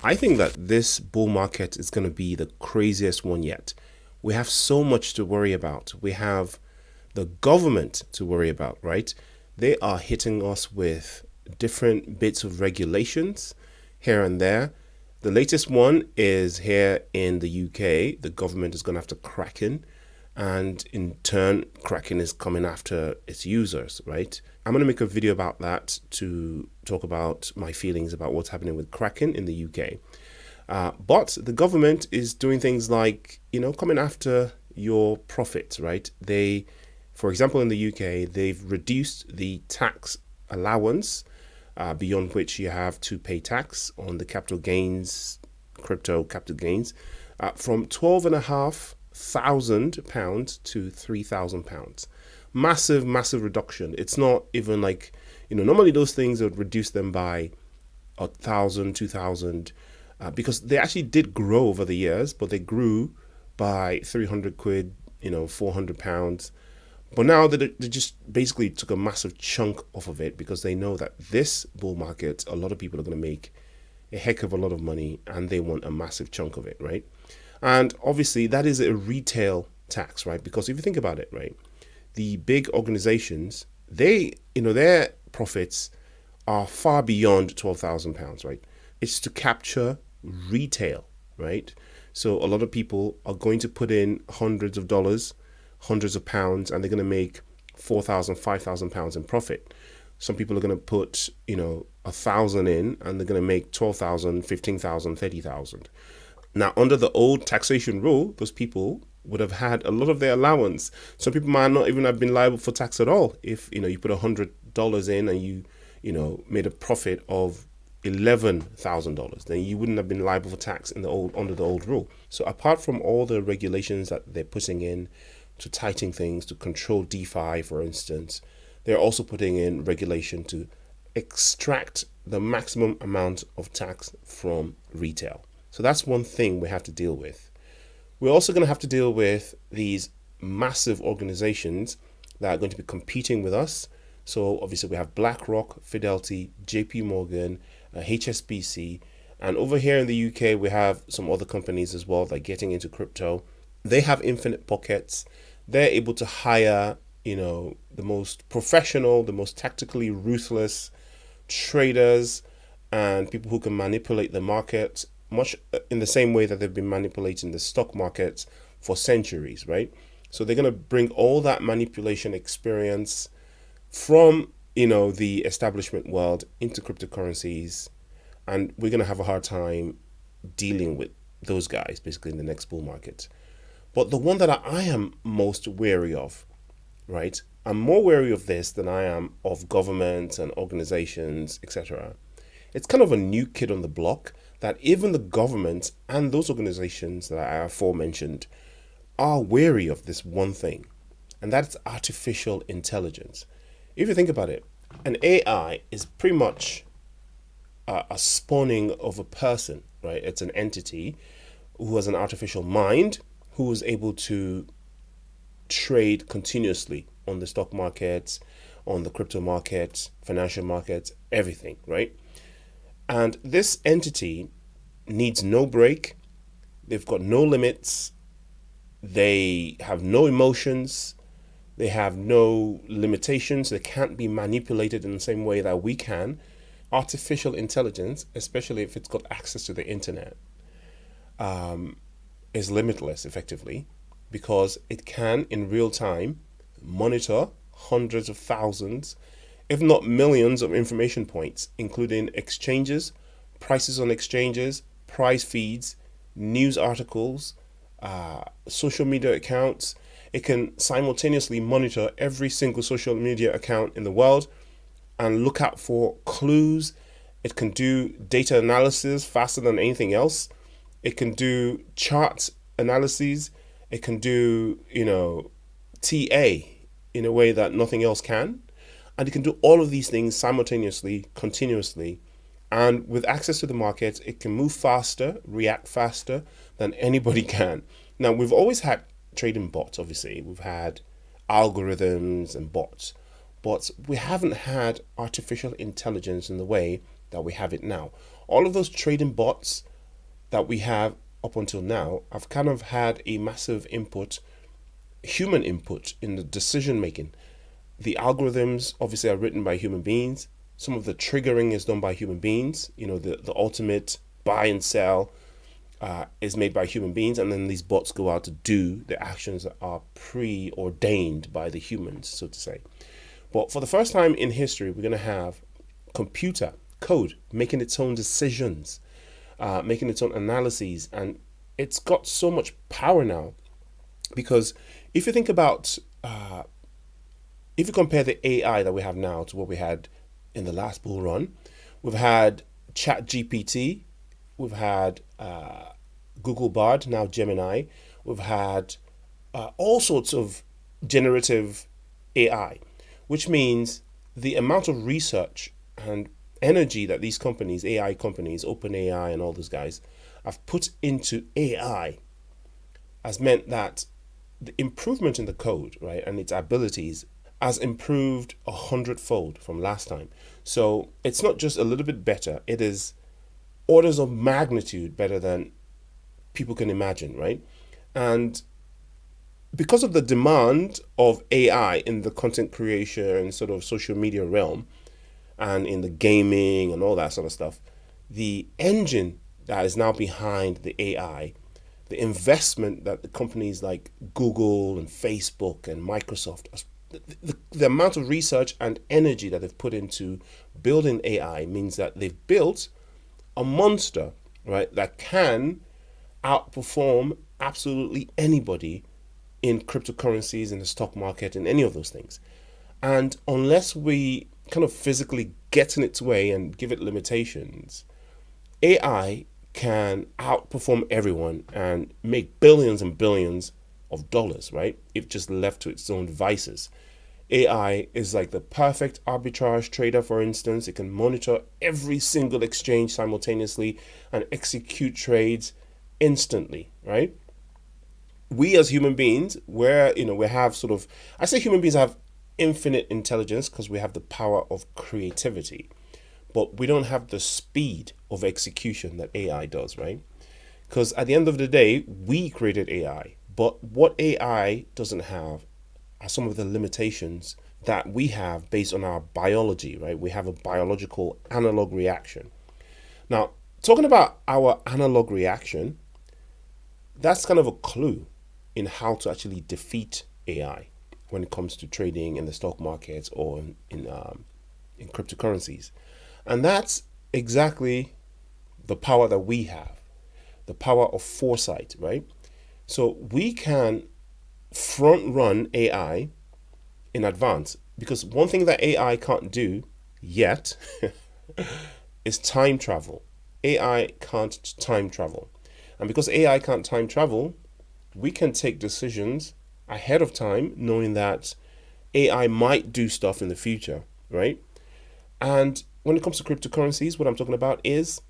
I think that this bull market is going to be the craziest one yet. We have so much to worry about. We have the government to worry about, right? They are hitting us with different bits of regulations here and there. The latest one is here in the UK. The government is going to have to crack in, and in turn, Kraken is coming after its users, right? I'm going to make a video about that to talk about my feelings about what's happening with Kraken in the UK. But the government is doing things like, coming after your profits, right? For example, in the UK, they've reduced the tax allowance beyond which you have to pay tax on the capital gains, crypto capital gains, from £12,500 to £3,000. Massive reduction. It's not even like, normally those things would reduce them by 1,000, 2,000, because they actually did grow over the years, but they grew by 300 quid, £400. But now they just basically took a massive chunk off of it because they know that this bull market, a lot of people are going to make a heck of a lot of money and they want a massive chunk of it, right? And obviously that is a retail tax, right? Because if you think about it, right, the big organizations, their profits are far beyond £12,000, right? It's to capture retail, right? So a lot of people are going to put in hundreds of dollars, hundreds of pounds, and they're going to make £4,000, £5,000 in profit. Some people are going to put, 1,000 in and they're going to make 12,000, 15,000, 30,000. Now, under the old taxation rule, those people would have had a lot of their allowance. Some people might not even have been liable for tax at all. If, you put $100 in and you made a profit of $11,000, then you wouldn't have been liable for tax under the old rule. So apart from all the regulations that they're putting in to tighten things, to control DeFi, for instance, they're also putting in regulation to extract the maximum amount of tax from retail. So that's one thing we have to deal with. We're also going to have to deal with these massive organizations that are going to be competing with us. So obviously we have BlackRock, Fidelity, JP Morgan, HSBC, and over here in the UK we have some other companies as well that are getting into crypto. They have infinite pockets. They're able to hire, the most professional, the most tactically ruthless traders and people who can manipulate the market, much in the same way that they've been manipulating the stock market for centuries, right? So they're going to bring all that manipulation experience from, the establishment world into cryptocurrencies, and we're going to have a hard time dealing with those guys basically in the next bull market. But the one that I am most wary of, right? I'm more wary of this than I am of governments and organizations, etc. It's kind of a new kid on the block that even the government and those organizations that I aforementioned are wary of this one thing, and that's artificial intelligence. If you think about it, an AI is pretty much a spawning of a person, right? It's an entity who has an artificial mind, who is able to trade continuously on the stock markets, on the crypto markets, financial markets, everything, right? And this entity needs no break. They've got no limits. They have no emotions. They have no limitations. They can't be manipulated in the same way that we can. Artificial intelligence, especially if it's got access to the internet, is limitless effectively, because it can in real time monitor hundreds of thousands, if not millions of information points, including exchanges, prices on exchanges, price feeds, news articles, social media accounts. It can simultaneously monitor every single social media account in the world and look out for clues. It can do data analysis faster than anything else. It can do chart analyses. It can do, TA in a way that nothing else can. And it can do all of these things simultaneously, continuously. And with access to the market, it can move faster, react faster than anybody can. Now, we've always had trading bots, obviously. We've had algorithms and bots. But we haven't had artificial intelligence in the way that we have it now. all of those trading bots that we have up until now have kind of had a massive input, human input in the decision making. The algorithms obviously are written by human beings. Some of the triggering is done by human beings. The ultimate buy and sell is made by human beings, and then these bots go out to do the actions that are preordained by the humans, so to say. But for the first time in history, we're going to have computer code making its own decisions, making its own analyses, and it's got so much power now. Because if you think about, if you compare the AI that we have now to what we had in the last bull run, we've had Chat GPT, we've had Google Bard, now Gemini, we've had all sorts of generative AI, which means the amount of research and energy that these companies, AI companies, OpenAI and all those guys, have put into AI has meant that the improvement in the code, right, and its abilities has improved 100-fold from last time. So it's not just a little bit better, it is orders of magnitude better than people can imagine, right? And because of the demand of AI in the content creation, sort of social media realm, and in the gaming and all that sort of stuff, the engine that is now behind the AI, the investment that the companies like Google and Facebook and Microsoft, the amount of research and energy that they've put into building AI means that they've built a monster, right, that can outperform absolutely anybody in cryptocurrencies, in the stock market, in any of those things. And unless we kind of physically get in its way and give it limitations, AI can outperform everyone and make billions and billions of dollars, right? If just left to its own devices. AI is like the perfect arbitrage trader, for instance. It can monitor every single exchange simultaneously and execute trades instantly, right? We as human beings, we have sort of, I say human beings have infinite intelligence because we have the power of creativity, but we don't have the speed of execution that AI does, right? Because at the end of the day, we created AI, but what AI doesn't have are some of the limitations that we have based on our biology, right? We have a biological analog reaction. Now, talking about our analog reaction, that's kind of a clue in how to actually defeat AI when it comes to trading in the stock markets or in cryptocurrencies. And that's exactly the power that we have, the power of foresight, right? So we can front run AI in advance, because one thing that AI can't do yet is time travel. AI can't time travel. And because AI can't time travel, we can take decisions ahead of time, knowing that AI might do stuff in the future, right? And when it comes to cryptocurrencies, what I'm talking about is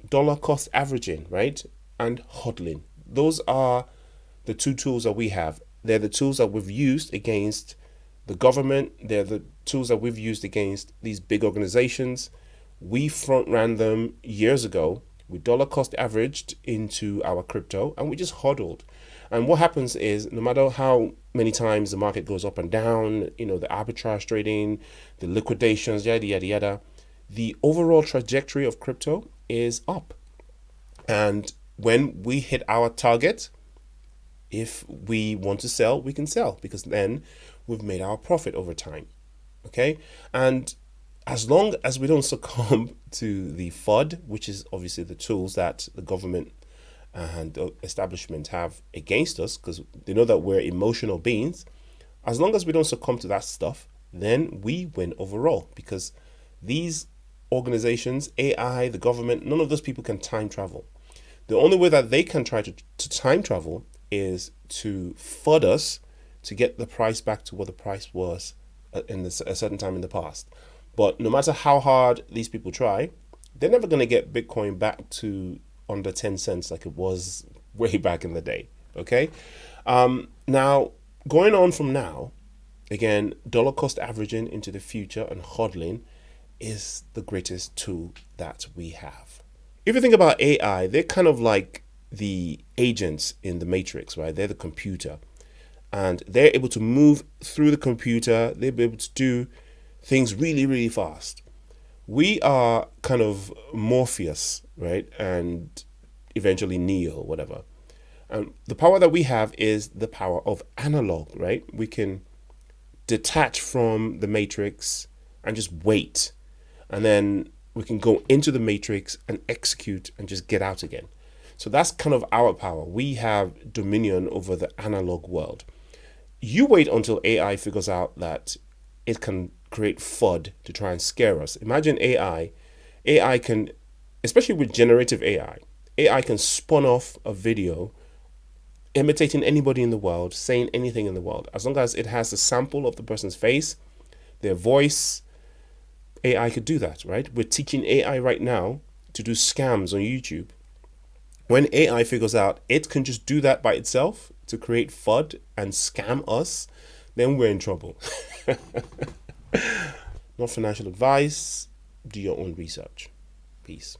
dollar cost averaging, right? And hodling. Those are the two tools that we have. They're the tools that we've used against the government. They're the tools that we've used against these big organizations. We front ran them years ago. We dollar cost averaged into our crypto and we just hodled. And what happens is, no matter how many times the market goes up and down, the arbitrage trading, the liquidations, yada, yada, yada, the overall trajectory of crypto is up. And when we hit our target, if we want to sell, we can sell, because then we've made our profit over time. Okay. And as long as we don't succumb to the FUD, which is obviously the tools that the government and the establishment have against us, because they know that we're emotional beings, as long as we don't succumb to that stuff, then we win overall, because these organizations, AI, the government, none of those people can time travel. The only way that they can try to time travel is to FUD us to get the price back to what the price was in a certain time in the past. But no matter how hard these people try, they're never going to get Bitcoin back to under 10 cents like it was way back in the day. Okay. Now, going on from now, again, dollar cost averaging into the future and hodling is the greatest tool that we have. if you think about AI, they're kind of like the agents in the matrix, right? They're the computer, and they're able to move through the computer. They're able to do things really, really fast. We are kind of Morpheus, right? And eventually Neo, whatever. And the power that we have is the power of analog, right? We can detach from the matrix and just wait. And then we can go into the matrix and execute and just get out again. So that's kind of our power. We have dominion over the analog world. You wait until AI figures out that it can create FUD to try and scare us. Imagine AI. AI can, especially with generative AI can spawn off a video imitating anybody in the world, saying anything in the world. As long as it has a sample of the person's face, their voice, AI could do that, right? We're teaching AI right now to do scams on YouTube. When AI figures out it can just do that by itself to create FUD and scam us, then we're in trouble. Not financial advice. Do your own research. Peace.